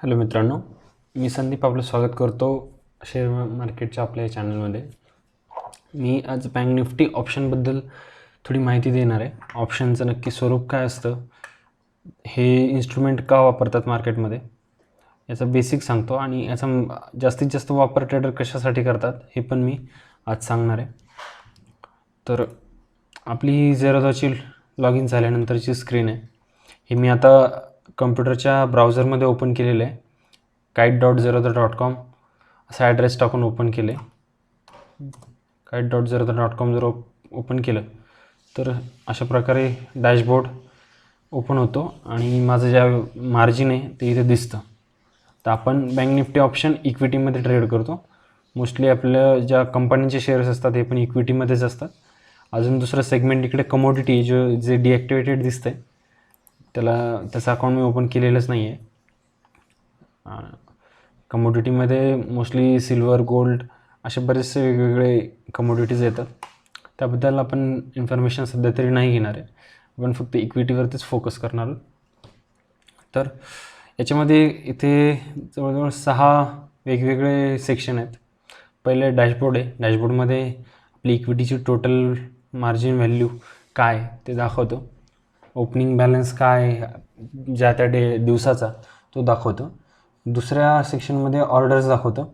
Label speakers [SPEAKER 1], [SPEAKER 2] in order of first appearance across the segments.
[SPEAKER 1] Hello मित्रांनो, मी संदीप आपलं स्वागत करतो शेअर मार्केटच्या आपल्या चॅनलमध्ये. मी आज बँक निफ्टी ऑप्शनबद्दल थोडी माहिती देणार आहे. ऑप्शनचं नक्की स्वरूप काय असतं, हे इन्स्ट्रुमेंट का वापरतात मार्केटमध्ये, याचा बेसिक सांगतो आणि याचा जास्तीत जास्त वापर ट्रेडर कशासाठी करतात हे पण मी आज सांगणार आहे. तर आपली ही झेरोदाची लॉग इन झाल्यानंतरची स्क्रीन आहे. ही मी आता कम्प्युटरच्या ब्राउझरमध्ये ओपन केलेलं आहे. kite.zerodha.com असा ॲड्रेस टाकून ओपन केले. kite.zerodha.com जर ओपन केलं तर अशा प्रकारे डॅशबोर्ड ओपन होतो आणि माझं ज्या मार्जिन आहे ते इथे दिसतं. तर आपण बँक निफ्टी ऑप्शन इक्विटीमध्ये ट्रेड करतो. मोस्टली आपल्या ज्या कंपन्यांचे शेअर्स असतात हे पण इक्विटीमध्येच असतात. अजून दुसरं सेगमेंट इकडे कमोडिटी जे डिॲक्टिवेटेड दिसतं आहे त्याचं अकाउंट मी ओपन केलेलंच नाही आहे. कमोडिटीमध्ये मोस्टली सिल्वर, गोल्ड असे बरेचसे वेगवेगळे कमोडिटीज येतात. त्याबद्दल आपण इन्फॉर्मेशन सध्या तरी नाही घेणार आहे. आपण फक्त इक्विटीवरतीच फोकस करणार आहोत. तर याच्यामध्ये इथे जवळजवळ 6 वेगवेगळे सेक्शन आहेत. पहिले डॅशबोर्ड आहे. डॅशबोर्डमध्ये आपली इक्विटीची टोटल मार्जिन व्हॅल्यू काय ते दाखवतो. ओपनिंग बॅलन्स काय ज्या त्या दिवसाचा तो दाखवतो. दुसऱ्या सेक्शनमध्ये ऑर्डर्स दाखवतं.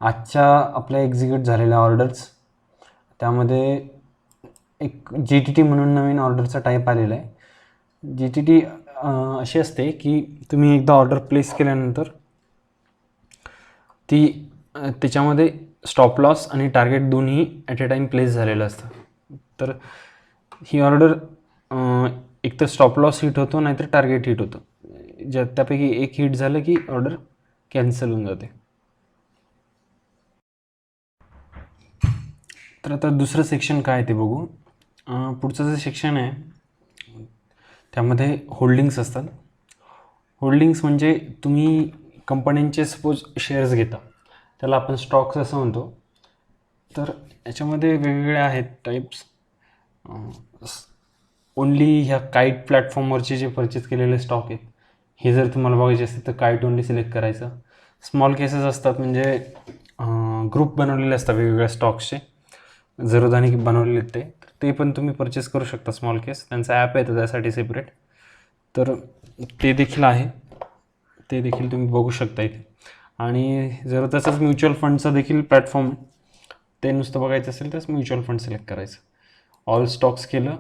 [SPEAKER 1] आजच्या आपल्या एक्झिक्यूट झालेल्या ऑर्डर्स, त्यामध्ये एक GTT म्हणून नवीन ऑर्डरचा टाईप आलेला आहे. GTT अशी असते की तुम्ही एकदा ऑर्डर प्लेस केल्यानंतर ती त्याच्यामध्ये स्टॉप लॉस आणि टार्गेट दोन्ही ॲट अ टाईम प्लेस झालेलं असतं. तर ही ऑर्डर एक तर स्टॉप लॉस हिट होतो नाहीतर टार्गेट हिट होतं. त्यापैकी एक हिट झालं की ऑर्डर कॅन्सल होऊन जाते. तर आता दुसरं सेक्शन काय आहे ते बघू. पुढचं जे सेक्शन आहे त्यामध्ये होल्डिंग्स असतात. होल्डिंग्स म्हणजे तुम्ही कंपन्यांचे सपोज शेअर्स घेता, त्याला आपण स्टॉक्स असं म्हणतो. तर याच्यामध्ये वेगवेगळे आहेत टाईप्स. ओन्ली ह्या काईट प्लॅटफॉर्मवरचे जे परचेस केलेले स्टॉक आहेत हे जर तुम्हाला बघायचे असतील तर काईट ओनली सिलेक्ट करायचं. स्मॉल केसेस असतात म्हणजे ग्रुप बनवलेले असतात वेगवेगळ्या स्टॉक्सचे, झेरोधाने बनवलेले ते पण तुम्ही परचेस करू शकता. स्मॉल केस त्यांचा ॲप आहे त्यासाठी सेपरेट, तर ते देखील आहे, ते देखील तुम्ही बघू शकता इथे. आणि जर तसंच म्युच्युअल फंडचं देखील प्लॅटफॉर्म, ते नुसतं बघायचं असेल तर म्युच्युअल फंड सिलेक्ट करायचं. ऑल स्टॉक्स केलं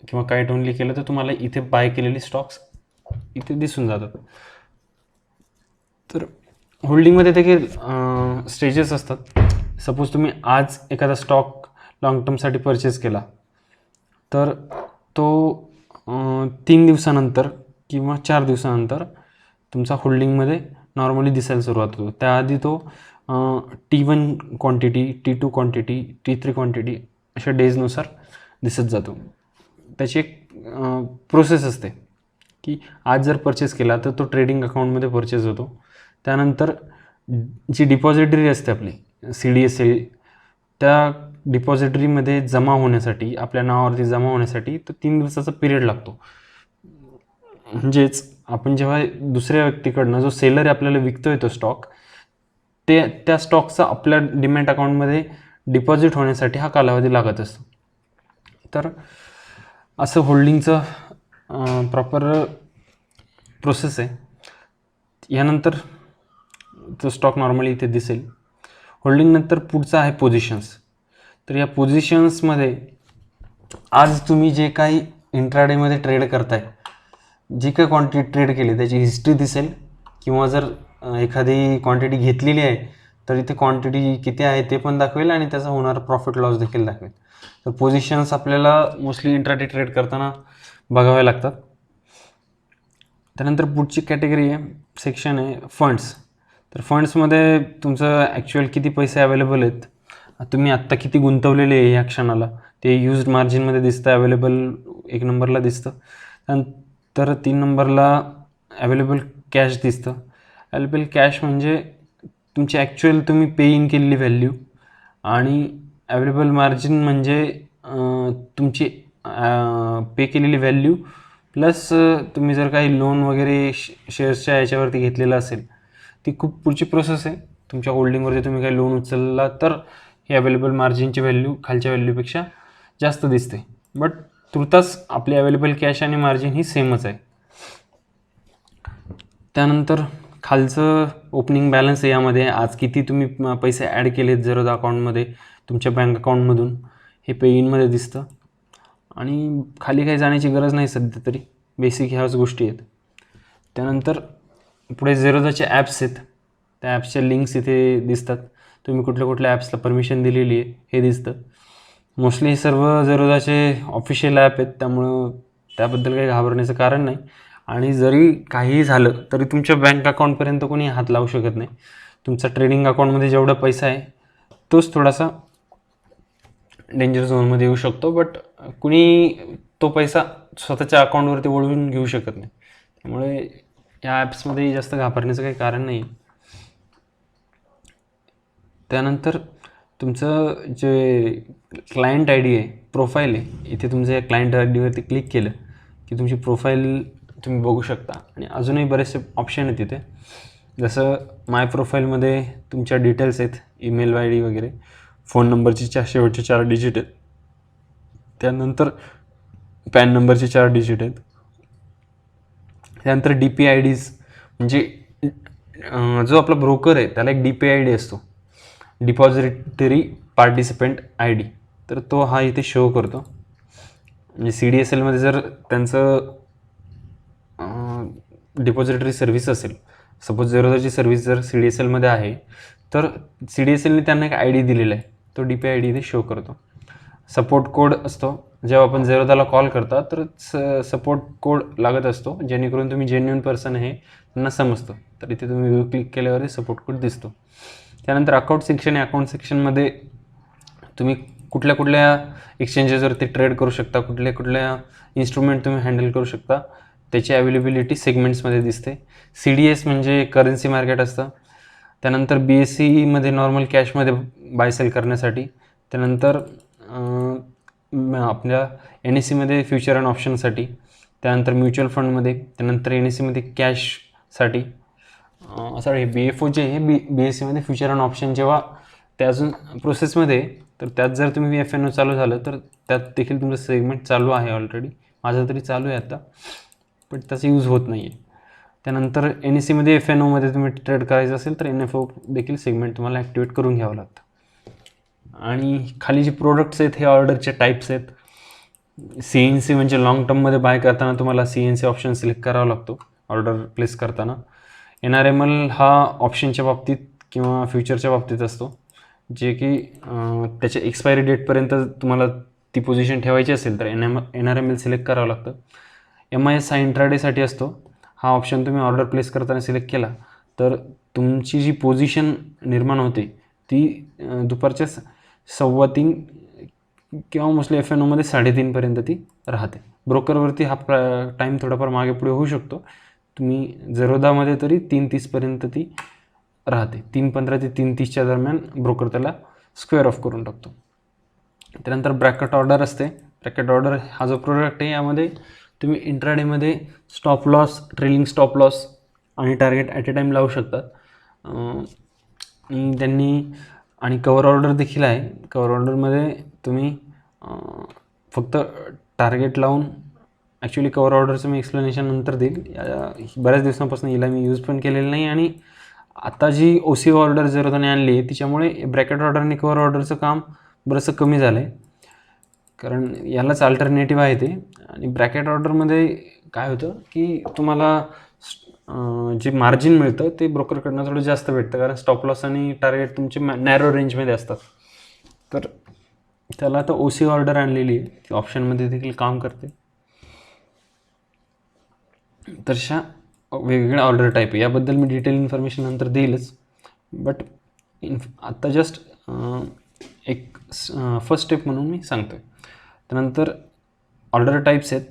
[SPEAKER 1] किंवा काईट ओनली केलं तर तुम्हाला इथे बाय केलेले स्टॉक्स इथे दिसून जातात. तर होल्डिंगमध्ये देखील स्टेजेस असतात. सपोज तुम्ही आज एखादा स्टॉक लॉंग टर्मसाठी परचेस केला तर तो 3 दिवसानंतर किंवा 4 दिवसानंतर तुमचा होल्डिंगमध्ये नॉर्मली दिसायला सुरुवात होतो. त्याआधी तो T1 quantity, T2 quantity, T3 quantity अशा डेजनुसार दिसत जातो. त्याची एक प्रोसेस असते की आज जर परचेस केला तर तो ट्रेडिंग अकाउंटमध्ये परचेस होतो. त्यानंतर जी डिपॉझिटरी असते आपली CDSL, त्या डिपॉझिटरीमध्ये जमा होण्यासाठी, आपल्या नावावरती जमा होण्यासाठी तो 3 दिवसाचा पिरियड लागतो. म्हणजेच आपण जेव्हा दुसऱ्या व्यक्तीकडनं, जो सेलर आहे आपल्याला विकतोय तो स्टॉक, त्या स्टॉकचा आपल्या डिमॅट अकाउंटमध्ये डिपॉझिट होण्यासाठी हा कालावधी लागत असतो. तर असं होल्डिंगचं प्रॉपर प्रोसेस आहे. यानंतर तो स्टॉक नॉर्मली इथे दिसेल. होल्डिंगनंतर पुढचं आहे पोझिशन्स. तर या पोझिशन्समध्ये आज तुम्ही जे काही इंट्राडेमध्ये ट्रेड करताय, जी काही क्वांटिटी ट्रेड केली त्याची हिस्ट्री दिसेल, किंवा जर एखादी क्वांटिटी घेतलेली आहे तर इथे क्वांटिटी किती आहे ते पण दाखवेल आणि त्याचा होणारा प्रॉफिट लॉस देखील दाखवेल. तर पोझिशन्स आपल्याला मोस्टली इंट्राडे ट्रेड करताना बघाव्या लागतात. त्यानंतर पुढची कॅटेगरी आहे, सेक्शन आहे फंड्स. तर फंड्समध्ये तुमचं ॲक्च्युअल किती पैसे अवेलेबल आहेत, तुम्ही आत्ता किती गुंतवलेले आहे या क्षणाला, ते यूज्ड मार्जिनमध्ये दिसतं. अवेलेबल 1 नंबरला दिसतं. त्यानंतर 3 नंबरला अवेलेबल कॅश दिसतं. अवेलेबल कॅश म्हणजे तुमची ॲक्च्युअल तुम्ही पे इन केलेली व्हॅल्यू, आणि अवेलेबल मार्जिन म्हणजे तुमची पे केलेली व्हॅल्यू प्लस तुम्ही जर काही लोन वगैरे शेअर्सच्या याच्यावरती घेतलेलं असेल ती खूप पुढची प्रोसेस आहे. तुमच्या होल्डिंगवरती तुम्ही काही लोन उचलला तर हे अवेलेबल मार्जिनची व्हॅल्यू खालच्या व्हॅल्यूपेक्षा जास्त दिसते. बट तुर्तास आपली अवेलेबल कॅश आणि मार्जिन ही सेमच आहे. त्यानंतर खालचं ओपनिंग बॅलन्स आहे. यामध्ये आज किती तुम्ही पैसे ॲड केलेत झेरोदा अकाउंटमध्ये तुमच्या बँक अकाउंटमधून हे पे इनमध्ये दिसतं. आणि खाली काही जाण्याची गरज नाही सध्या तरी, बेसिक ह्याच गोष्टी आहेत. त्यानंतर पुढे झेरोदाचे ॲप्स आहेत. त्या ॲप्सच्या लिंक्स इथे दिसतात. तुम्ही कुठल्या कुठल्या ॲप्सला परमिशन दिलेली आहे हे दिसतं. मोस्टली हे सर्व झेरोदाचे ऑफिशियल ॲप आहेत, त्यामुळं त्याबद्दल काही घाबरण्याचं कारण नाही. आणि जरी काहीही झालं तरी तुमच्या बँक अकाउंटपर्यंत कोणी हात लावू शकत नाही. तुमचा ट्रेडिंग अकाउंटमध्ये जेवढा पैसा आहे तोच थोडासा डेंजर झोनमध्ये येऊ शकतो. बट कुणी तो पैसा स्वतःच्या अकाउंटवरती वळवून घेऊ शकत नाही. त्यामुळे या ॲप्समध्ये जास्त घाबरण्याचं काही कारण नाही. त्यानंतर तुमचं जे क्लायंट आय डी आहे, प्रोफाईल आहे, इथे तुमचं या क्लायंट आय डीवरती क्लिक केलं की तुमची प्रोफाईल तुम्ही बघू शकता. आणि अजूनही बरेचसे ऑप्शन आहेत तिथे, जसं माय प्रोफाईलमध्ये तुमच्या डिटेल्स आहेत, ईमेल आय डी वगैरे, फोन नंबरची शेवटचे 4 डिजिट आहेत, त्यानंतर पॅन नंबरचे 4 डिजिट आहेत, त्यानंतर डी पी आय डीज, म्हणजे जो आपला ब्रोकर आहे त्याला एक डी पी आय डी असतो, डिपॉझिटरी पार्टिसिपेंट आय डी, तर तो हा इथे शो करतो. म्हणजे सी डी एस एलमध्ये जर त्यांचं डिपॉझिटरी सर्व्हिस असेल, सपोज झेरोदाची सर्व्हिस जर सी डी एस एलमध्ये आहे, तर सी डी एस एलने त्यांना एक आय डी दिलेला आहे, तो डी पी आय डी इथे शो करतो. सपोर्ट कोड असतो, जेव्हा आपण झेरोदाला कॉल करता तर सपोर्ट कोड लागत असतो, जेणेकरून तुम्ही जेन्युइन पर्सन आहे त्यांना समजतं. तर इथे तुम्ही व्ह्यू क्लिक केल्यावर सपोर्ट कोड दिसतो. त्यानंतर अकाउंट सेक्शन आहे. अकाउंट सेक्शनमध्ये तुम्ही कुठल्या कुठल्या एक्सचेंजेसवरती ट्रेड करू शकता, कुठल्या कुठल्या इन्स्ट्रुमेंट तुम्ही हँडल करू शकता, त्याची अवेलेबिलिटी सेगमेंट्समध्ये दिसते. सी डी एस म्हणजे करन्सी मार्केट असतं. त्यानंतर बी एस सीमध्ये नॉर्मल कॅशमध्ये बाय सेल करण्यासाठी. त्यानंतर आपल्या एन एस सीमध्ये फ्युचर अँड ऑप्शनसाठी. त्यानंतर म्युच्युअल फंडमध्ये. त्यानंतर एन एस सीमध्ये कॅशसाठी. सॉरी, बी एफ ओ जे आहे बी एस सीमध्ये फ्युचर अँड ऑप्शन, जेव्हा त्या अजून प्रोसेसमध्ये, तर त्यात जर तुम्ही एफ एन ओ चालू झालं तर त्यात देखील तुमचं सेगमेंट चालू आहे ऑलरेडी, माझं तरी चालू आहे आता, पण त्याचा यूज होत नाही आहे. त्यानंतर एन एस सीमध्ये एफ एन ओमध्ये तुम्ही ट्रेड करायचं असेल तर एन एफ ओ देखील सेगमेंट तुम्हाला ॲक्टिवेट करून घ्यावं लागतं. आणि खाली जे प्रोडक्ट्स आहेत हे ऑर्डरचे टाईप्स आहेत. सी एन सी म्हणजे लॉंग टर्ममध्ये बाय करताना तुम्हाला C N C option select करावा लागतो ऑर्डर प्लेस करताना. एन आर एम एल हा ऑप्शनच्या बाबतीत किंवा फ्युचरच्या बाबतीत असतो, जे की त्याच्या एक्सपायरी डेटपर्यंत तुम्हाला ती पोझिशन ठेवायची असेल तर N R M L select करावं लागतं. एम आय एस हा इंट्राडेसाठी असतो. हा ऑप्शन तुम्ही ऑर्डर प्लेस करताना सिलेक्ट केला तर तुमची जी पोझिशन निर्माण होते ती दुपारच्या 3:15 किंवा मोस्टली एफ एन ओमध्ये 3:30पर्यंत ती राहते. ब्रोकरवरती हा टाईम थोडाफार मागे पुढे होऊ शकतो. तुम्ही झेरोदामध्ये तरी 3:30पर्यंत ती राहते. 3:15 ते 3:30च्या दरम्यान ब्रोकर त्याला स्क्वेअर ऑफ करून टाकतो. त्यानंतर ब्रॅकेट ऑर्डर असते. ब्रॅकेट ऑर्डर हा जो प्रोडक्ट आहे यामध्ये तुम्ही इंट्राडेमध्ये stop loss, trailing stop loss आणि टार्गेट ॲट ए टाईम लावू शकतात. आणि त्यांनी आणि कवर ऑर्डर देखील आहे. कवर ऑर्डरमध्ये तुम्ही फक्त टार्गेट लावून, ॲक्च्युली कवर ऑर्डरचं मी एक्सप्लेनेशन नंतर देईल. बऱ्याच दिवसांपासून हिला मी यूज पण केलेलं नाही, आणि आता जी ओ सी ऑर्डर झेरोदाने आणली आहे तिच्यामुळे ब्रॅकेट ऑर्डर आणि कवर ऑर्डरचं काम बरंचसं कमी झालं आहे, कारण यालाच अल्टरनेटिव्ह आहे ते. आणि ब्रॅकेट ऑर्डरमध्ये काय होतं की तुम्हाला जे मार्जिन मिळतं ते ब्रोकरकडनं थोडं जास्त भेटतं, कारण स्टॉप लॉस आणि टार्गेट तुमचे नॅरो रेंजमध्ये असतात. तर त्याला आता ओ सी ऑर्डर आणलेली आहे, ती ऑप्शनमध्ये देखील काम करते. तशा वेगवेगळ्या ऑर्डर टाईप आहे, याबद्दल मी डिटेल इन्फॉर्मेशन नंतर देईलच. बट आत्ता जस्ट एक फर्स्ट स्टेप म्हणून मी सांगतो आहे. त्यानंतर ऑर्डर टाईप्स आहेत,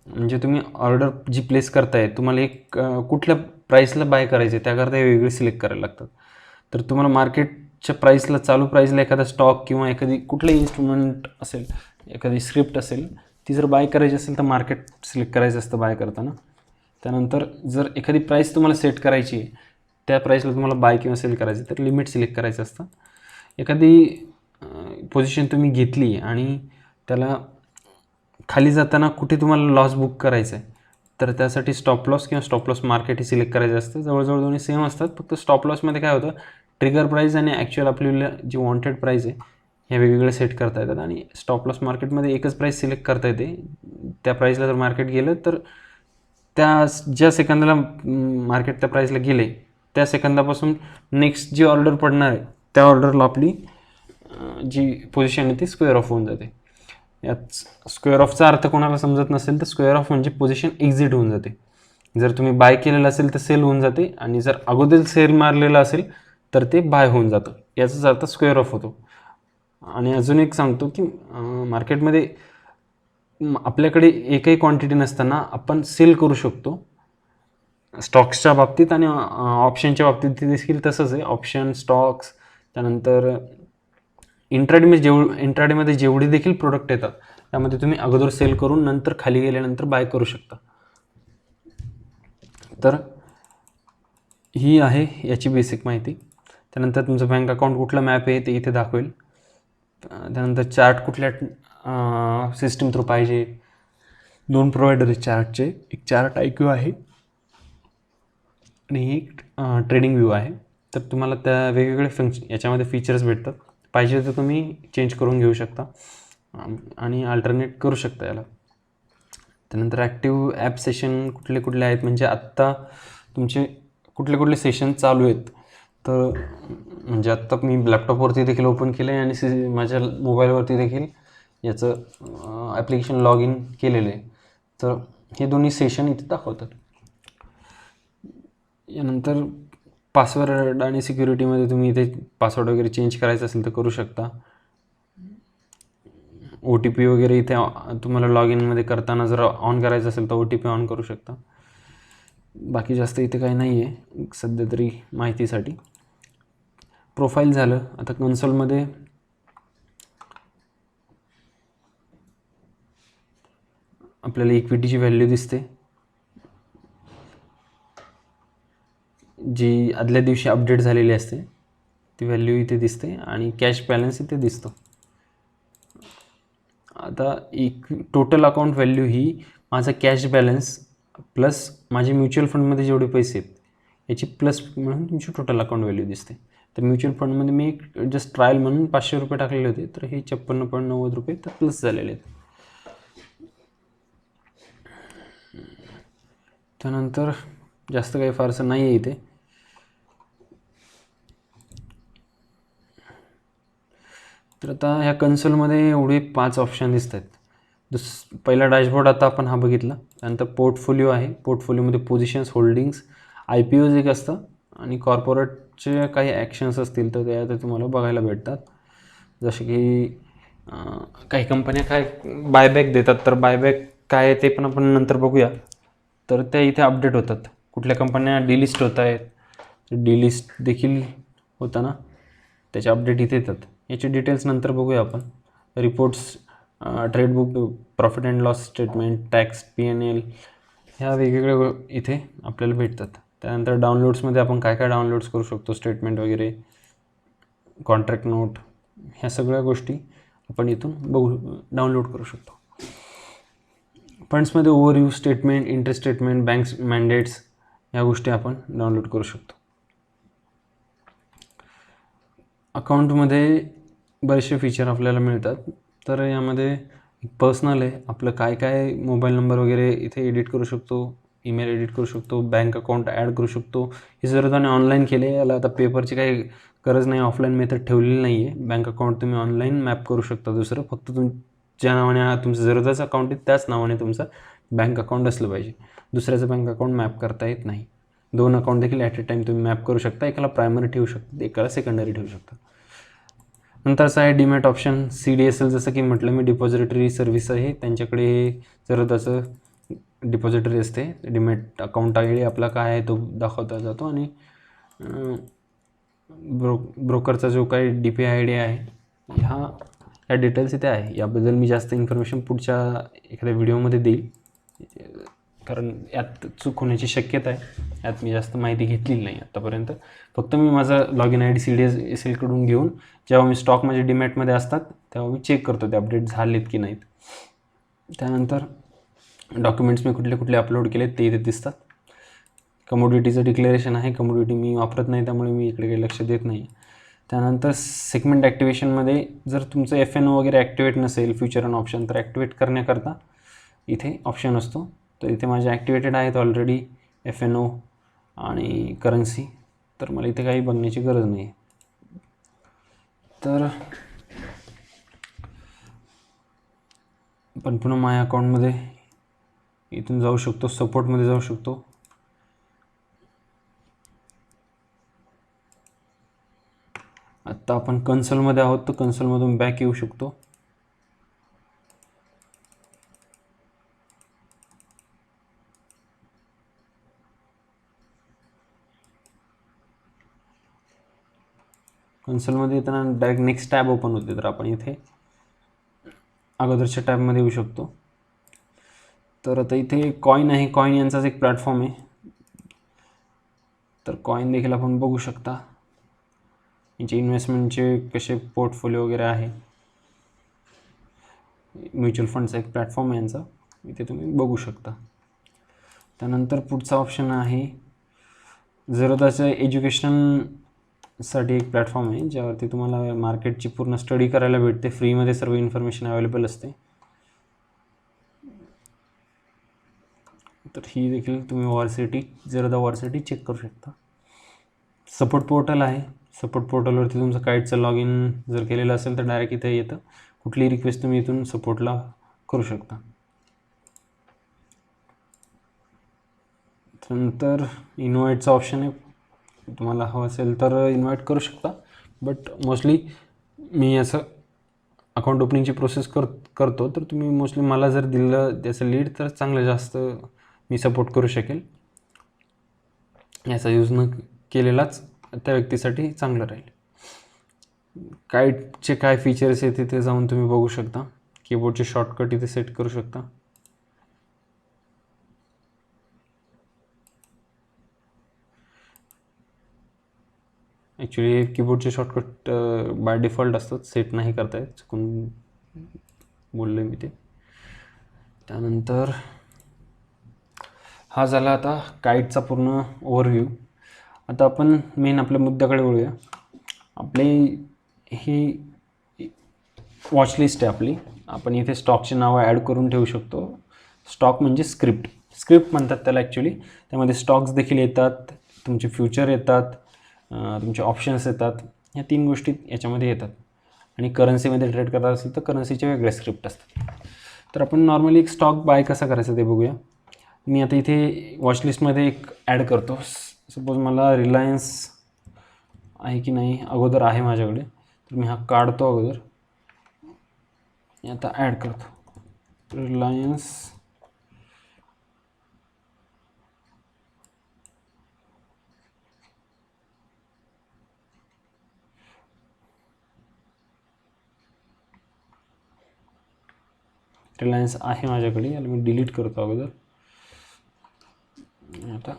[SPEAKER 1] म्हणजे तुम्ही ऑर्डर जी प्लेस करताय तुम्हाला एक कुठल्या प्राईसला बाय करायचं आहे त्याकरता हे वेगळे सिलेक्ट करायला लागतात. तर तुम्हाला मार्केटच्या प्राईसला, चालू प्राईसला एखादा स्टॉक किंवा एखादी कुठलंही इन्स्ट्रुमेंट असेल, एखादी स्क्रिप्ट असेल, ती जर बाय करायची असेल तर मार्केट सिलेक्ट करायचं असतं बाय करताना. त्यानंतर जर एखादी प्राईस तुम्हाला सेट करायची आहे त्या प्राईसला तुम्हाला बाय किंवा सेल करायचं तर लिमिट सिलेक्ट करायचं असतं. एखादी पोझिशन तुम्ही घेतली आणि त्याला खाली जाताना कुठे तुम्हाला लॉस बुक करायचं आहे तर त्यासाठी स्टॉप लॉस किंवा स्टॉप लॉस मार्केट हे सिलेक्ट करायचं असतं. जवळजवळ दोन्ही सेम असतात, फक्त स्टॉप लॉसमध्ये काय होतं, ट्रिगर प्राईस आणि ॲक्च्युअल आपल्याला जी वॉन्टेड प्राईस आहे ह्या वेगवेगळे सेट करता येतात. आणि स्टॉप लॉस मार्केटमध्ये एकच प्राईस सिलेक्ट करता येते. त्या प्राईसला जर मार्केट गेलं तर त्या ज्या सेकंदाला मार्केट त्या प्राईसला गेले त्या सेकंदापासून नेक्स्ट जी ऑर्डर पडणार आहे त्या ऑर्डरला आपली जी पोझिशन आहे ती स्क्वेअर ऑफ होऊन जाते. यात स्क्वेअर ऑफचा अर्थ कोणाला समजत नसेल तर स्क्वेअर ऑफ म्हणजे पोझिशन एक्झिट होऊन जाते. जर तुम्ही बाय केलेलं असेल तर सेल होऊन जाते आणि जर अगोदर सेल मारलेलं असेल तर ते बाय होऊन जातं. याचाच अर्थ स्क्वेअर ऑफ होतो. आणि अजून एक सांगतो की मार्केटमध्ये आपल्याकडे एकही क्वांटिटी नसताना आपण सेल करू शकतो. स्टॉक्सच्या बाबतीत आणि ऑप्शनच्या बाबतीत देखील तसंच आहे. ऑप्शन, स्टॉक्स, त्यानंतर इंट्राडेमध्ये जेवढे देखील प्रोडक्ट येतात त्यामध्ये तुम्ही अगोदर सेल करून नंतर खाली गेल्यानंतर बाय करू शकता. तर ही आहे याची बेसिक माहिती. त्यानंतर तुमचं बँक अकाउंट कुठलं मॅप आहे ते इथे दाखवेल. त्यानंतर चार्ट कुठल्या सिस्टीम थ्रू पाहिजे, 2 प्रोव्हायडर आहेत चार्टचे, एक चार्ट IQ आहे आणि एक ट्रेडिंग व्यू आहे. तर तुम्हाला त्या वेगवेगळे याच्यामध्ये फीचर्स भेटतात. पाहिजे तर तुम्ही चेंज करून घेऊ शकता आणि अल्टरनेट करू शकता याला. त्यानंतर ॲक्टिव्ह ॲप सेशन कुठले कुठले आहेत, म्हणजे आत्ता तुमचे कुठले कुठले सेशन चालू आहेत. तर म्हणजे आत्ता मी लॅपटॉपवरती देखील ओपन केलं आहे आणि माझ्या मोबाईलवरती देखील याचं ॲप्लिकेशन लॉग इन केलेलं आहे. तर हे दोन्ही सेशन इथे दाखवतात. यानंतर पासवर्ड आणि सिक्युरिटीमध्ये तुम्ही इथे पासवर्ड वगैरे चेंज करायचं असेल तर करू शकता. OTP वगैरे इथे तुम्हाला लॉग इनमध्ये करताना जर ऑन करायचं असेल तर OTP ऑन करू शकता. बाकी जास्त इथे काही नाही आहे सध्या तरी माहितीसाठी. प्रोफाईल झालं. आता कन्सोलमध्ये आपल्याला इक्विटीची व्हॅल्यू दिसते जी आदल्या दिवशी अपडेट झालेली असते, ती व्हॅल्यू इथे दिसते आणि कॅश बॅलन्स इथे दिसतो. आता टोटल अकाउंट व्हॅल्यू ही माझा कॅश बॅलन्स प्लस माझे म्युच्युअल फंडमध्ये जेवढे पैसे आहेत याची प्लस म्हणून तुमची टोटल अकाउंट व्हॅल्यू दिसते. तर म्युच्युअल फंडमध्ये मी एक जस्ट ट्रायल म्हणून 500 रुपये टाकलेले होते, तर हे 56.90 रुपये तर प्लस झालेले आहेत. त्यानंतर जास्त काही फारसं नाही आहे इथे. तर आता ह्या कन्सोलमध्ये एवढे 5 ऑप्शन दिसत आहेत. पहिला डॅशबोर्ड आता आपण हा बघितला. त्यानंतर पोर्टफोलिओ आहे. पोर्टफोलिओमध्ये पोझिशन्स, होल्डिंग्स, IPOज एक असतं आणि कॉर्पोरेटचे काही ॲक्शन्स असतील तर त्या तुम्हाला बघायला भेटतात. जसे की काही कंपन्या काय बायबॅक देतात, तर बायबॅक काय आहे ते पण आपण नंतर बघूया. तर त्या इथे अपडेट होतात. कुठल्या कंपन्या डिलिस्ट होत आहेत, डिलिस्ट देखील होताना त्याचे अपडेट इथे येतात. याचे डिटेल्स नंतर बघूया आपण. Reports, trade book, profit and loss statement, tax, PNL ह्या वेगवेगळ्या इथे आपल्याला भेटतात. त्यानंतर डाउनलोड्समध्ये आपण काय काय डाउनलोड्स करू शकतो, स्टेटमेंट वगैरे, कॉन्ट्रॅक्ट नोट, ह्या सगळ्या गोष्टी आपण इथून डाउनलोड करू शकतो. फंड्समध्ये overview statement, interest statement, banks mandates ह्या गोष्टी आपण डाउनलोड करू शकतो. अकाउंटमध्ये बरेचसे फीचर आपल्याला मिळतात. तर यामध्ये पर्सनल आहे, आपलं काय काय मोबाईल नंबर वगैरे इथे एडिट करू शकतो, ईमेल एडिट करू शकतो, बँक अकाउंट ॲड करू शकतो. हे जर त्याने ऑनलाईन केले, याला आता पेपरची काही गरज नाही, ऑफलाईन मेथड ठेवलेली नाही आहे. बँक अकाउंट तुम्ही ऑनलाईन मॅप करू शकता दुसरं, फक्त ज्या नावाने तुमचं जरूरचं अकाउंट आहे त्याच नावाने तुमचं बँक अकाउंट असलं पाहिजे. दुसऱ्याचं बँक अकाउंट मॅप करता येत नाही. 2 अकाउंट देखील ॲट ए टाईम तुम्ही मॅप करू शकता. एकाला प्रायमरी ठेवू शकता, एकाला सेकंडरी ठेवू शकता. नंतरचं आहे डीमॅट ऑप्शन. CDSL जसं की म्हटलं मी, डिपॉझिटरी सर्व्हिस आहे, त्यांच्याकडे जर त्याचं डिपॉझिटरी असते. डीमॅट अकाउंट ID आपला काय आहे तो दाखवता जातो आणि ब्रोकरचा जो काही DPI आहे ह्या डिटेल्स इथे आहे. याबद्दल मी जास्त इन्फॉर्मेशन पुढच्या एखाद्या व्हिडिओमध्ये देईल. कारण यात चूक होण्याची शक्यता आहे. यात मी जास्त माहिती घेतलेली नाही आत्तापर्यंत. फक्त मी माझा लॉगिन आय डी CDSL कडून घेऊन जेव्हा मी स्टॉक माझे डीमॅटमध्ये असतात तेव्हा मी चेक करतो ते अपडेट झालेत की नाहीत. त्यानंतर डॉक्युमेंट्स मी कुठले कुठले अपलोड केलेत ते इथे दिसतात. कमोडिटीचं डिक्लेरेशन आहे. कमोडिटी मी वापरत नाही त्यामुळे मी इकडे काही लक्ष देत नाही. त्यानंतर सेगमेंट ॲक्टिवेशनमध्ये जर तुमचं FNO वगैरे ॲक्टिवेट नसेल फ्युचर अँड ऑप्शन तर ॲक्टिवेट करण्याकरता इथे ऑप्शन असतो. तर इथे माझे ॲक्टिवेटेड आहेत ऑलरेडी FNO आणि करन्सी, तर मला इथे काही बघण्याची गरज नाही. तर पण पुन्हा माझ्या अकाउंटमध्ये इथून जाऊ शकतो, सपोर्टमध्ये जाऊ शकतो. आत्ता आपण कन्सोलमध्ये आहोत तर कन्सोलमधून बॅक येऊ शकतो. कन्सोलमध्ये येताना डायरेक्ट नेक्स्ट टॅब ओपन होते, तर आपण इथे अगोदरच्या टॅबमध्ये येऊ शकतो. तर आता इथे कॉईन आहे. कॉईन यांचाच एक प्लॅटफॉर्म आहे. तर कॉईन देखील आपण बघू शकता. यांचे इन्व्हेस्टमेंटचे कसे पोर्टफोलिओ वगैरे आहे. म्युच्युअल फंडचा एक प्लॅटफॉर्म आहे यांचा, इथे तुम्ही बघू शकता. त्यानंतर पुढचा ऑप्शन आहे झेरोधाचं एज्युकेशनसाठी एक प्लॅटफॉर्म आहे ज्यावरती तुम्हाला मार्केटची पूर्ण स्टडी करायला भेटते. फ्रीमध्ये सर्व इन्फॉर्मेशन अवेलेबल असते. तर ही देखील तुम्ही वॉरसिटी झेरोधा वॉरसिटी चेक करू शकता. सपोर्ट पोर्टल आहे. सपोर्ट पोर्टलवरती तुमचं काईटचं लॉग इन जर केलेलं असेल तर डायरेक्ट इथे येतं. कुठलीही रिक्वेस्ट तुम्ही इथून सपोर्टला करू शकता. त्यानंतर इन्व्हाइटचा ऑप्शन आहे. तुम्हाला हवं असेल तर इन्व्हाइट करू शकता, बट मोस्टली मी असं अकाउंट ओपनिंगची प्रोसेस करतो. तर तुम्ही मोस्टली मला जर दिलं त्याचं लीड तर चांगलं जास्त मी सपोर्ट करू शकेल. याचा यूज न केलेलाच त्या व्यक्तीसाठी चांगलं राहील. काईटचे काय फीचर्स आहेत तिथे जाऊन तुम्ही बघू शकता. कीबोर्डचे शॉर्टकट इथे सेट करू शकता. ॲक्च्युली कीबोर्डचे शॉर्टकट बाय डिफॉल्ट असतात, सेट नाही करता येत. चुकून बोललो मी ते. त्यानंतर हा झाला आता काईटचा पूर्ण ओव्हरव्ह्यू. आता आपण मेन आपल्या मुद्द्याकडे वळूया. आपली ही वॉचलिस्ट आहे आपली. आपण इथे स्टॉकची नावं ॲड करून ठेवू शकतो. स्टॉक म्हणजे स्क्रिप्ट म्हणतात त्याला ॲक्च्युली. त्यामध्ये स्टॉक्स देखील येतात, तुमचे फ्युचर येतात, तुमचे ऑप्शन्स येतात. ह्या 3 गोष्टी याच्यामध्ये येतात. आणि करन्सीमध्ये ट्रेड करत असेल तर करन्सीचे वेगळे स्क्रिप्ट असतात. तर आपण नॉर्मली एक स्टॉक बाय कसा करायचा ते बघूया. मी आता इथे वॉचलिस्टमध्ये एक ॲड करतो. सपोज मला रिलायन्स आहे की नाही, अगोदर आहे माझ्याकडे, तर मी हा काढतो अगोदर. आता ॲड करतो रिलायन्स. रिलायन्स आहे माझ्याकडे, याला मी डिलीट करतो अगोदर. आता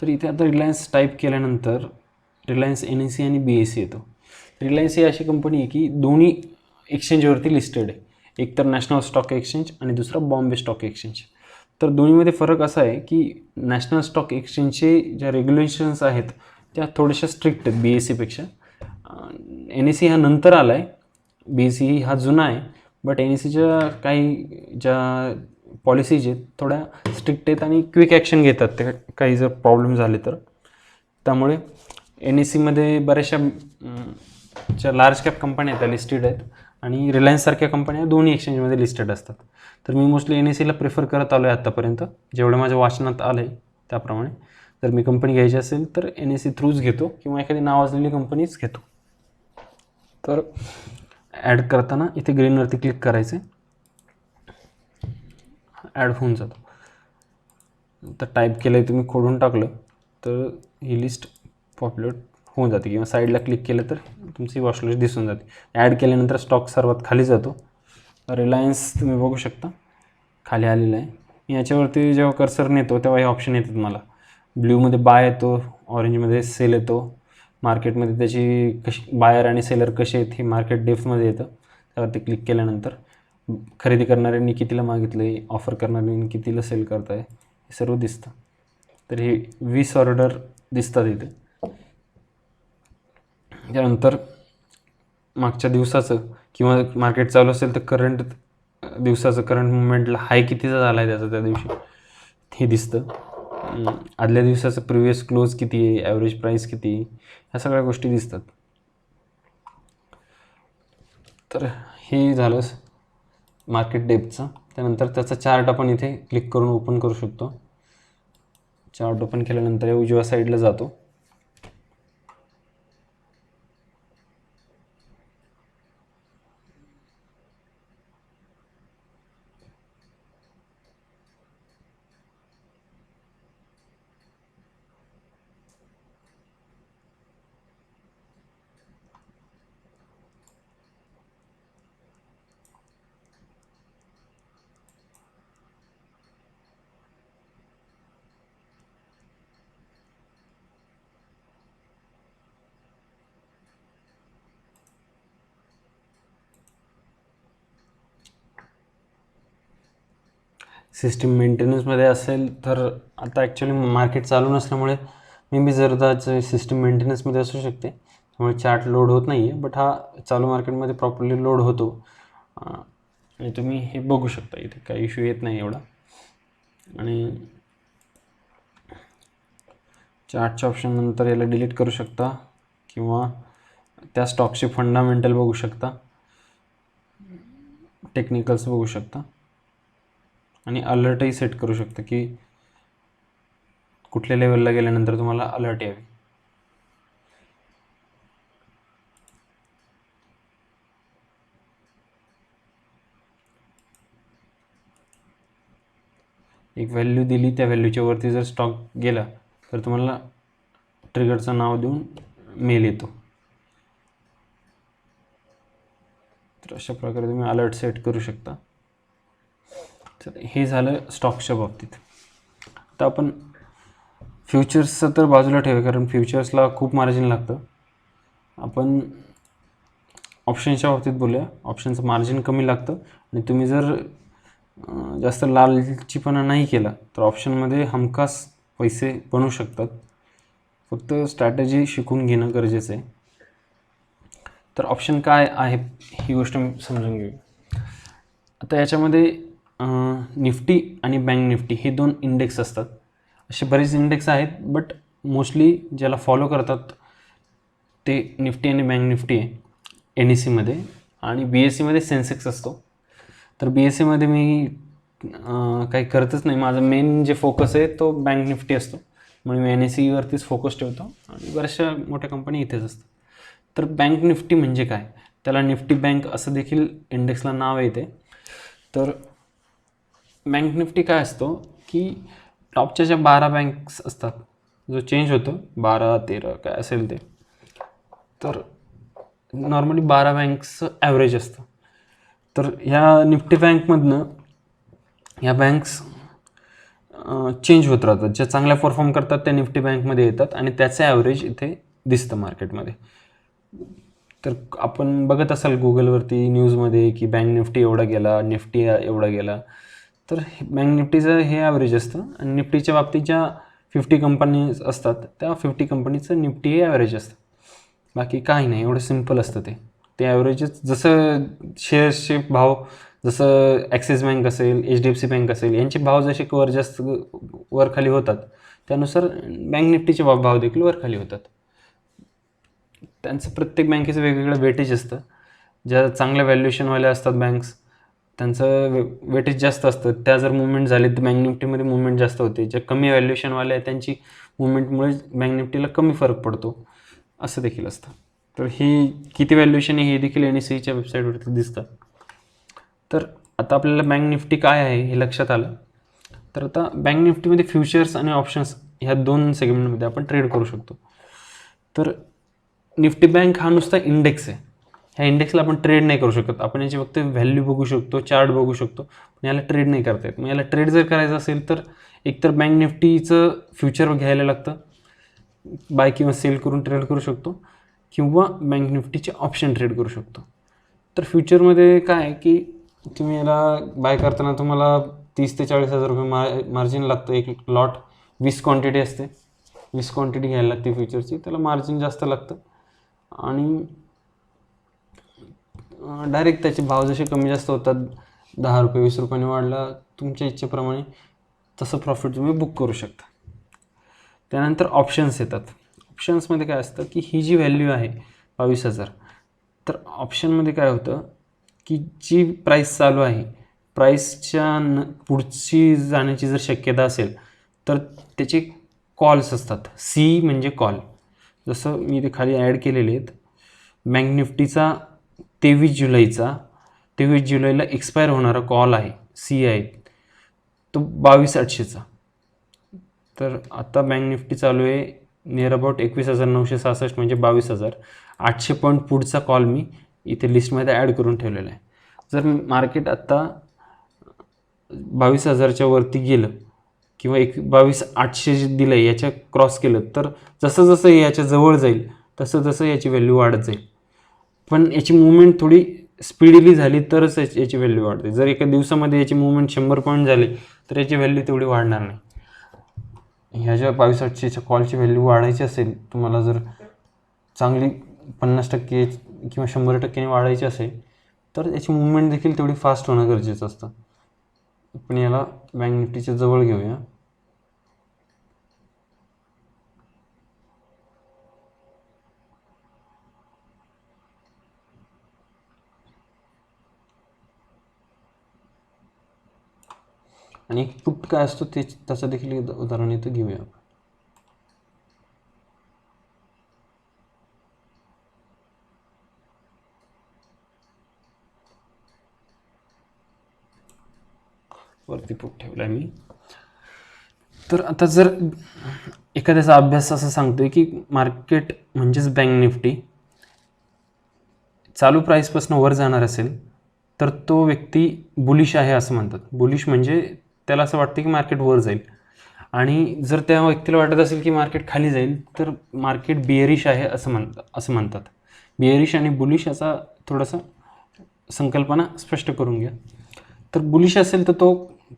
[SPEAKER 1] तर इथे आता रिलायन्स टाईप केल्यानंतर रिलायन्स NSE आणि BSE येतो. रिलायन्स ही अशी कंपनी आहे की दोन्ही एक्सचेंजवरती लिस्टेड आहे. एक तर नॅशनल स्टॉक एक्सचेंज आणि दुसरा बॉम्बे स्टॉक एक्सचेंज. तर दोन्हीमध्ये फरक असा आहे की नॅशनल स्टॉक एक्सचेंजचे ज्या रेग्युलेशन्स आहेत त्या थोड्याशा स्ट्रिक्ट आहेत BSE पेक्षा. NSE हा नंतर आला आहे, BSE हा जुना आहे. बट NSEच्या काही ज्या पॉलिसीज आहेत थोड्या स्ट्रिक्ट आहेत आणि क्विक ॲक्शन घेतात ते काही जर प्रॉब्लेम झाले तर. त्यामुळे NSEमध्ये बऱ्याचशा ज्या लार्ज कॅप कंपन्या आहेत त्या लिस्टेड आहेत आणि रिलायन्ससारख्या कंपन्या दोन्ही एक्सचेंजमध्ये लिस्टेड असतात. तर मी मोस्टली NSEला प्रिफर करत आलो आहे आत्तापर्यंत, जेवढं माझ्या वाचनात आलं आहे त्याप्रमाणे. जर मी कंपनी घ्यायची असेल तर NSE थ्रूच घेतो किंवा एखादी नावाजलेली कंपनीच घेतो. तर ॲड करताना इथे ग्रीनवरती क्लिक करायचे, ॲड होऊन जातो. तर टाईप केलं आहे तुम्ही, खोडून टाकलं तर ही लिस्ट पॉप्युलेट होऊन जाते किंवा साईडला क्लिक केलं तर तुमची वॉचलिस्ट दिसून जाते. ॲड केल्यानंतर स्टॉक सर्वात खाली जातो. रिलायन्स तुम्ही बघू शकता खाली आलेलं आहे. याच्यावरती जेव्हा कर्सर नेतो तेव्हा हे ऑप्शन येतात मला. ब्ल्यूमध्ये बाय येतो, ऑरेंजमध्ये सेल येतो, मार्केटमध्ये त्याची कशी बायर आणि सेलर कसे आहेत हे मार्केट डेप्थमध्ये येतं. त्यावरती क्लिक केल्यानंतर खरेदी करणाऱ्यांनी कितीला मागितलं आहे, ऑफर करणाऱ्यांनी कितीला सेल करत आहे हे सर्व दिसतं. तर हे 20 ऑर्डर दिसतात इथे. त्यानंतर मागच्या दिवसाचं किंवा मार्केट चालू असेल तर करंट दिवसाचं करंट मुवमेंटला हाय कितीचा झाला आहे त्याचा त्या दिवशी हे दिसतं. आदल्या दिवसाचं प्रिव्हियस क्लोज किती आहे, ॲव्हरेज प्राईस किती, ह्या सगळ्या गोष्टी दिसतात. तर हे झालं मार्केट डेप्थचं. त्यानंतर त्याचा चार्ट आपण इथे क्लिक करून ओपन करू शकतो. चार्ट ओपन केल्यानंतर उजव्या साईडला जातो. सिस्टीम मेंटेनन्समध्ये असेल तर आता ॲक्च्युली मार्केट चालू नसल्यामुळे मे बी जरदाचं सिस्टीम मेंटेनन्समध्ये असू शकते, त्यामुळे चार्ट लोड होत नाही आहे. बट हा चालू मार्केटमध्ये प्रॉपरली लोड होतो आणि तुम्ही हे बघू शकता. इथे काही इश्यू येत नाही एवढा. आणि चार्टच्या ऑप्शन नंतर याला डिलीट करू शकता किंवा त्या स्टॉकचे फंडामेंटल बघू शकता, टेक्निकल्स बघू शकता आणि अलर्टही सेट करू शकता की कुठल्या लेवलला गेल्यानंतर तुम्हाला अलर्ट यावी. एक व्हॅल्यू दिली, त्या व्हॅल्यूच्या वरती जर स्टॉक गेला तर तुम्हाला ट्रिगरचं नाव देऊन मेल येतो. तर अशा प्रकारे तुम्ही अलर्ट सेट करू शकता. तर हे झालं स्टॉक्सच्या बाबतीत. आता आपण फ्युचर्सचं तर बाजूला ठेवूया, कारण फ्युचर्सला खूप मार्जिन लागतं. आपण ऑप्शनच्या बाबतीत बोलूया. ऑप्शनचं मार्जिन कमी लागतं आणि तुम्ही जर जास्त लालचीपणा नाही केला तर ऑप्शनमध्ये हमखास पैसे बनवू शकतात. फक्त स्ट्रॅटेजी शिकून घेणं गरजेचं आहे. तर ऑप्शन काय आहे ही गोष्ट समजून घेऊ. आता याच्यामध्ये निफ्टी आणि बँक निफ्टी हे 2 इंडेक्स असतात. असे बरेच इंडेक्स आहेत, बट मोस्टली ज्याला फॉलो करतात ते निफ्टी आणि बँक निफ्टी आहे NSEमध्ये. आणि BSEमध्ये सेन्सेक्स असतो. तर BSEमध्ये मी काही करतच नाही. माझं मेन जे फोकस आहे तो बँक निफ्टी असतो, म्हणून मी NSEवरतीच फोकस ठेवतो आणि बऱ्याचशा मोठ्या कंपनी इथेच असतात. तर बँक निफ्टी म्हणजे काय, त्याला निफ्टी बँक असं देखील इंडेक्सला नाव येते. तर बँक निफ्टी काय असतो की टॉपच्या ज्या 12 बँक्स असतात, जो चेंज होतो 12, 13 काय असेल ते, तर नॉर्मली 12 बँक्सचं ॲव्हरेज असतं. तर ह्या निफ्टी बँकमधनं ह्या बँक्स चेंज होत राहतात. ज्या चांगल्या परफॉर्म करतात त्या निफ्टी बँकमध्ये येतात आणि त्याचं ॲव्हरेज इथे दिसतं मार्केटमध्ये. तर आपण बघत असाल गुगलवरती न्यूजमध्ये की बँक निफ्टी एवढा गेला, निफ्टी एवढा गेला. तर बँक निफ्टीचं हे ॲव्हरेज असतं आणि निफ्टीच्या बाबतीत ज्या 50 कंपनीज असतात त्या 50 कंपनीचं निफ्टी हे ॲव्हरेज असतं. बाकी काही नाही, एवढं सिम्पल असतं ते ॲव्हरेजच. जसं शेअर्सचे भाव, जसं ॲक्सिस बँक असेल, HDFC बँक असेल, यांचे भाव जसे जास्त वरखाली होतात त्यानुसार बँक निफ्टीचे भाव देखील वरखाली होतात. त्यांचं प्रत्येक बँकेचं वेगवेगळं वेटेज असतं. ज्या चांगल्या व्हॅल्युएशनवाल्या असतात बँक्स त्यांचं वेटेज जास्त असतं. त्या जर मुवमेंट झाली तर बँक निफ्टीमध्ये मुवमेंट जास्त होते. ज्या कमी व्हॅल्युएशनवाल्या आहेत त्यांची मुवमेंटमुळे बँक निफ्टीला कमी फरक पडतो, असं देखील असतं. तर ही किती व्हॅल्युएशन आहे हे देखील NSEच्या वेबसाईटवरती दिसतं. तर आता आपल्याला बँक निफ्टी काय आहे हे लक्षात आलं. तर आता बँक निफ्टीमध्ये फ्युचर्स आणि ऑप्शन्स ह्या 2 सेगमेंटमध्ये आपण ट्रेड करू शकतो. तर निफ्टी बँक हा नुसता इंडेक्स आहे. ह्या इंडेक्सला आपण ट्रेड नाही करू शकत, आपण याची फक्त व्हॅल्यू बघू शकतो, चार्ट बघू शकतो, पण याला ट्रेड नाही करता येत. मग याला ट्रेड जर करायचं असेल तर एकतर बँक निफ्टीचं फ्युचर घ्यायला लागतं, बाय किंवा सेल करून ट्रेड करू शकतो, किंवा बँक निफ्टीचे ऑप्शन ट्रेड करू शकतो. तर फ्युचरमध्ये काय आहे की तुम्ही याला बाय करताना तुम्हाला 30 ते 40 हजार रुपये मार्जिन लागतं. एक लॉट 20 क्वांटिटी असते, 20 क्वांटिटी घ्यायला लागते फ्युचरची, त्याला मार्जिन जास्त लागतं. आणि डायरेक्ट त्याचे भाव जसे कमी जास्त होतात, 10 रुपये 20 रुपयाने वाढला तुमच्या इच्छेप्रमाणे, तसं प्रॉफिट तुम्ही बुक करू शकता. त्यानंतर ऑप्शन्स येतात. ऑप्शन्समध्ये काय असतं की ही जी व्हॅल्यू आहे 22,000, तर ऑप्शनमध्ये काय होतं की जी प्राईस चालू आहे, प्राईसच्या पुढची जाण्याची जर शक्यता असेल तर त्याचे कॉल्स असतात. सी म्हणजे कॉल. जसं मी ते खाली ॲड केलेले आहेत. बँक निफ्टीचा 23 जुलैला एक्सपायर होणारा कॉल आहे, सी आहे, तो 22,800चा. तर आता बँक निफ्टी चालू आहे नियर अबाउट 21,966, म्हणजे 22,800 पॉईंट पुढचा कॉल मी इथे लिस्टमध्ये ॲड करून ठेवलेला आहे. जर मार्केट आत्ता 22,000च्या वरती गेलं किंवा 22,800 जे दिलं आहे याच्या क्रॉस केलं, तर जसं जसं याच्या जवळ जाईल तसं तसं याची व्हॅल्यू वाढत जाईल. पण याची मुवमेंट थोडी स्पीडली झाली तरच याची व्हॅल्यू वाढते. जर एका दिवसामध्ये याची मुवमेंट 100 पॉईंट झाली तर याची व्हॅल्यू तेवढी वाढणार नाही. ह्या ज्या 22,800च्या कॉलची व्हॅल्यू वाढायची असेल, तुम्हाला जर चांगली 50% किंवा 100% वाढायची असेल तर याची मुवमेंट देखील तेवढी फास्ट होणं गरजेचं असतं. आपण याला बँक निफ्टीच्या जवळ घेऊया. आणि पुट काय असतो त्याचं देखील उदाहरण इथं घेऊया. वरती पुट ठेवला मी. तर आता जर एखाद्याचा अभ्यास असं सांगतोय की मार्केट म्हणजेच बँक निफ्टी चालू प्राईसपासून वर जाणार असेल तर तो व्यक्ती बुलिश आहे असं म्हणतात. बुलिश म्हणजे त्याला असं वाटतं की मार्केट वर जाईल. आणि जर त्या व्यक्तीला वाटत असेल की मार्केट खाली जाईल तर मार्केट बिअरिश आहे असं म्हणतात. बिअरिश आणि बुलिश याचा थोडासा संकल्पना स्पष्ट करून घ्या. तर बुलिश असेल तर तो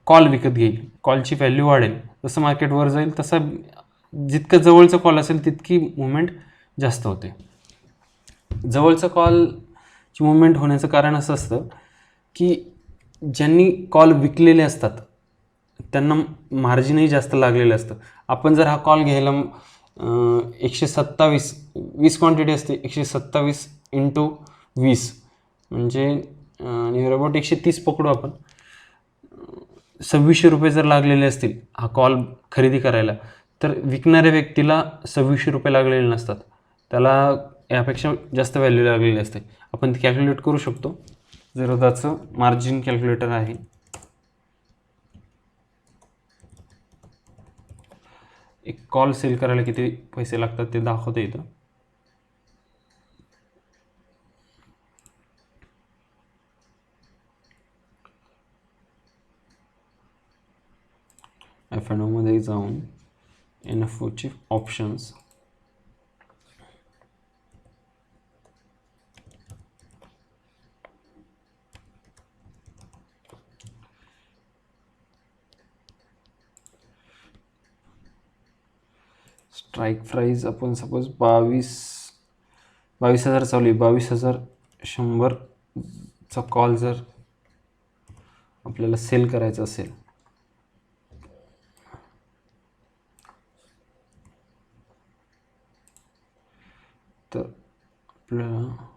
[SPEAKER 1] कॉल विकत घेईल, कॉलची व्हॅल्यू वाढेल. जसं मार्केट वर जाईल तसं जितकं जवळचं कॉल असेल तितकी मुवमेंट जास्त होते. जवळचं कॉलची मुवमेंट होण्याचं कारण असं असतं की ज्यांनी कॉल विकलेले असतात त्यांना मार्जिनही जास्त लागलेलं असतं. आपण जर हा कॉल घ्यायला 127 20 क्वांटिटी असते, 127 × 20 म्हणजे नियर अबाउट 130 पकडू आपण, 2600 रुपये जर लागलेले असतील हा कॉल खरेदी करायला, तर विकणाऱ्या व्यक्तीला 2600 रुपये लागलेले नसतात, त्याला यापेक्षा जास्त व्हॅल्यू लागलेली असते. आपण ते कॅल्क्युलेट करू शकतो. झिरोदाचं मार्जिन कॅल्क्युलेटर आहे. एक कॉल सेल करायला किती पैसे लागतात ते दाखवते इथं. F&O मध्ये जाऊन NFOचे ऑप्शन्स, स्ट्राईक प्राईस आपण सपोज 22,000 चालू आहे. 22,100चा कॉल जर आपल्याला सेल करायचा असेल तर आपल्याला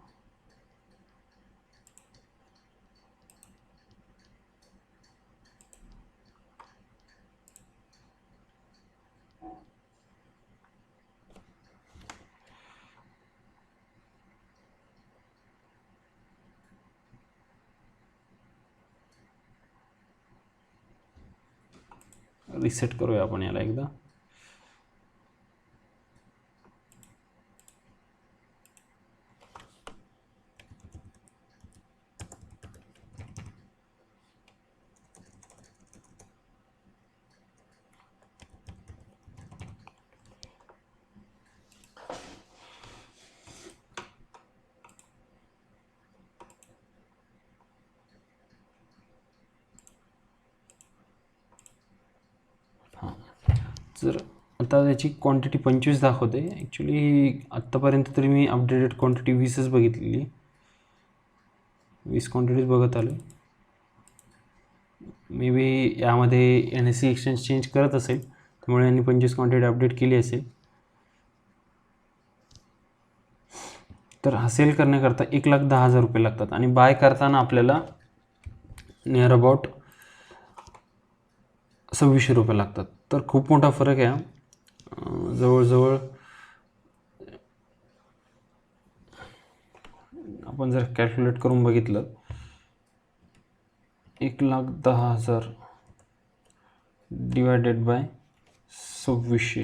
[SPEAKER 1] रिसेट करूया आपण याला एकदा. जर आता त्याची क्वांटिटी 25 दाखवते. ॲक्च्युली आत्तापर्यंत तरी मी अपडेटेड क्वांटिटी 20च बघितलेली, 20 क्वांटिटीज बघत आलो. मे बी यामध्ये NSE एक्सचेंज चेंज करत असेल, त्यामुळे यांनी 25 क्वांटिटी अपडेट केली असेल. तर हा सेल करण्याकरता 1,10,000 रुपये लागतात आणि बाय करताना आपल्याला नियर अबाउट 2600 रुपये लागतात. तर खूप मोठा फरक आहे. जवळजवळ आपण जर कॅल्क्युलेट करून बघितलं, 1,10,000 डिवायडेड बाय 2600,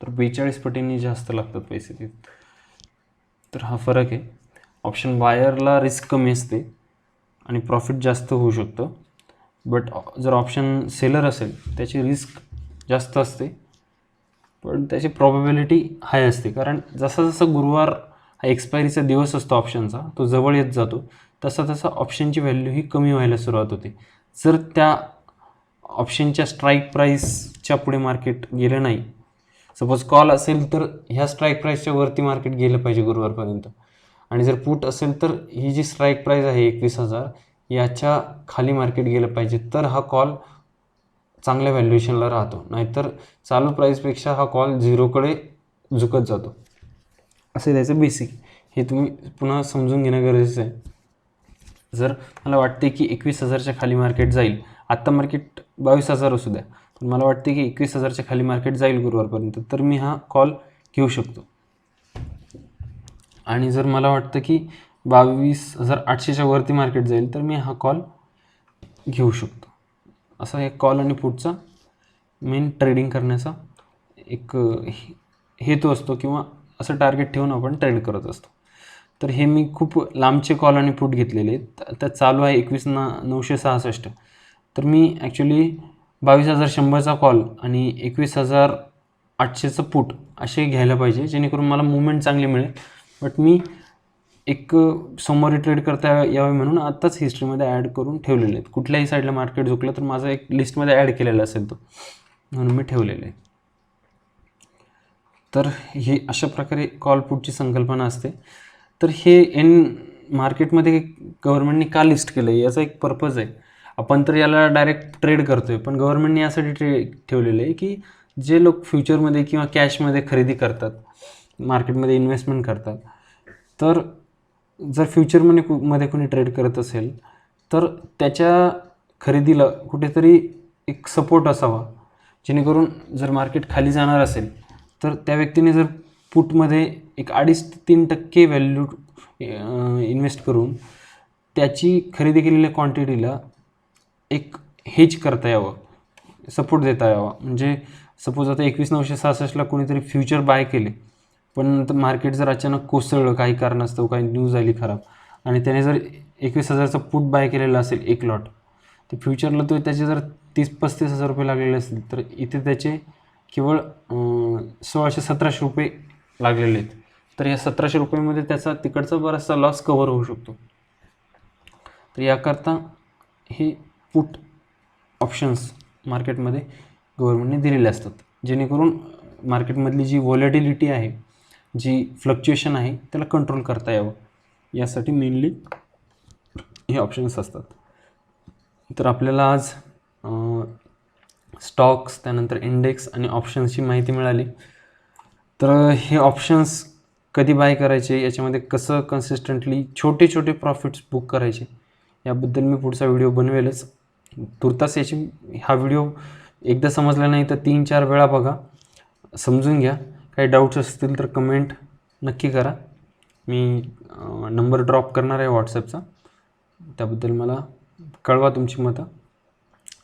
[SPEAKER 1] तर 42 पटींनी जास्त लागतात पैसे ते. तर हा फरक आहे. ऑप्शन बायरला रिस्क कमी असते आणि प्रॉफिट जास्त होऊ शकतं, बट जर ऑप्शन सेलर असेल त्याची रिस्क जास्त असते, पण त्याची प्रॉबॅबिलिटी हाय असते. कारण जसा जसा गुरुवार हा एक्सपायरीचा दिवस असतो ऑप्शनचा, तो जवळ येत जातो, तसा तसा ऑप्शनची व्हॅल्यू ही कमी व्हायला सुरुवात होते. जर त्या ऑप्शनच्या स्ट्राईक प्राईसच्या पुढे मार्केट गेलं नाही, सपोज कॉल असेल तर ह्या स्ट्राईक प्राईसच्या वरती मार्केट गेलं पाहिजे गुरुवारपर्यंत, आणि जर पुट असेल तर ही जी स्ट्राईक प्राईस आहे 21,000 याच्या खाली मार्केट गेलं पाहिजे, तर हा कॉल चांगल्या व्हॅल्युएशनला राहतो. नाहीतर चालू प्राईसपेक्षा हा कॉल झिरोकडे झुकत जातो. असे त्याचं बेसिक, हे तुम्ही पुन्हा समजून घेणं गरजेचं आहे. जर मला वाटते की 21,000च्या खाली मार्केट जाईल, आत्ता मार्केट 22,000 असू द्या, पण मला वाटते की 21,000च्या खाली मार्केट जाईल गुरुवारपर्यंत, तर मी हा कॉल घेऊ शकतो. आणि जर मला वाटतं की 22,800च्या वरती मार्केट जाईल, तर मी हा कॉल घेऊ शकतो. असा एक कॉल आणि पुटचा मेन ट्रेडिंग करण्याचा एक हेतू असतो, किंवा असं टार्गेट ठेवून आपण ट्रेड करत असतो. तर हे मी खूप लांबचे कॉल आणि पुट घेतलेले आहेत. त्यात चालू आहे 21,966. तर मी ॲक्च्युली 22,100चा कॉल आणि 21,800चं पुट असे घ्यायला पाहिजे, जेणेकरून मला मुवमेंट चांगली मिळेल. बट मी एक सोमवारी ट्रेड करता यावे म्हणून आत्ताच हिस्ट्रीमध्ये ॲड करून ठेवलेले आहेत. कुठल्याही साईडला मार्केट झुकलं तर माझं एक लिस्टमध्ये ॲड केलेला असेल तो, म्हणून मी ठेवलेले आहे. तर ही अशा प्रकारे कॉल पुटची संकल्पना असते. तर हे मार्केटमध्ये गव्हर्नमेंटने का लिस्ट केलं आहे याचा एक पर्पज आहे. आपण तर याला डायरेक्ट ट्रेड करतो आहे, पण गव्हर्नमेंटने यासाठी ठेवलेलं आहे की जे लोक फ्युचरमध्ये किंवा कॅशमध्ये खरेदी करतात, मार्केटमध्ये इन्व्हेस्टमेंट करतात, तर जर फ्युचरमध्ये कोणी ट्रेड करत असेल तर त्याच्या खरेदीला कुठेतरी एक सपोर्ट असावा, जेणेकरून जर मार्केट खाली जाणार असेल तर त्या व्यक्तीने जर पुटमध्ये एक 2.5 ते 3% व्हॅल्यू इन्व्हेस्ट करून त्याची खरेदी केलेल्या क्वांटिटीला एक हेज करता यावं, सपोर्ट देता यावा. म्हणजे सपोज आता 21,966ला कोणीतरी फ्युचर बाय केले, पण नंतर मार्केट जर अचानक कोसळलं काही कारणास्तव, काही न्यूज आली खराब, आणि त्याने जर 21,000चा पुट बाय केलेला असेल एक लॉट, तर फ्युचरला तो त्याचे जर 30-35 हजार रुपये लागलेले असतील, तर इथे त्याचे केवळ 1,600-1,700 रुपये लागलेले आहेत. तर या 1,700 रुपयामध्ये त्याचा तिकडचा बराचसा लॉस कव्हर होऊ शकतो. तर याकरता हे पुट ऑप्शन्स मार्केटमध्ये गव्हर्नमेंटने दिलेले असतात, जेणेकरून मार्केटमधली जी व्हॉलेटिलिटी आहे, जी फ्लक्च्युएशन आहे, त्याला कंट्रोल करता यावं, यासाठी मेनली हे ऑप्शन्स असतात. तर आपल्याला आज स्टॉक्स, त्यानंतर इंडेक्स आणि ऑप्शन्सची माहिती मिळाली. तर हे ऑप्शन्स कधी बाय करायचे, याच्यामध्ये कसं कन्सिस्टंटली छोटे छोटे प्रॉफिट्स बुक करायचे, याबद्दल मी पुढचा व्हिडिओ बनवेलच. तुर्तास हा व्हिडिओ एकदा समजला नाही तर 3-4 वेळा बघा, समजून घ्या. काही डाऊट्स असतील तर कमेंट नक्की करा. मी नंबर ड्रॉप करणार आहे व्हॉट्सॲपचा, त्याबद्दल मला कळवा तुमची मतं.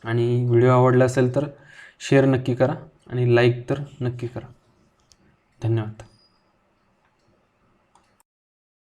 [SPEAKER 1] आणि व्हिडिओ आवडला असेल तर शेअर नक्की करा आणि लाईक तर नक्की करा. धन्यवाद.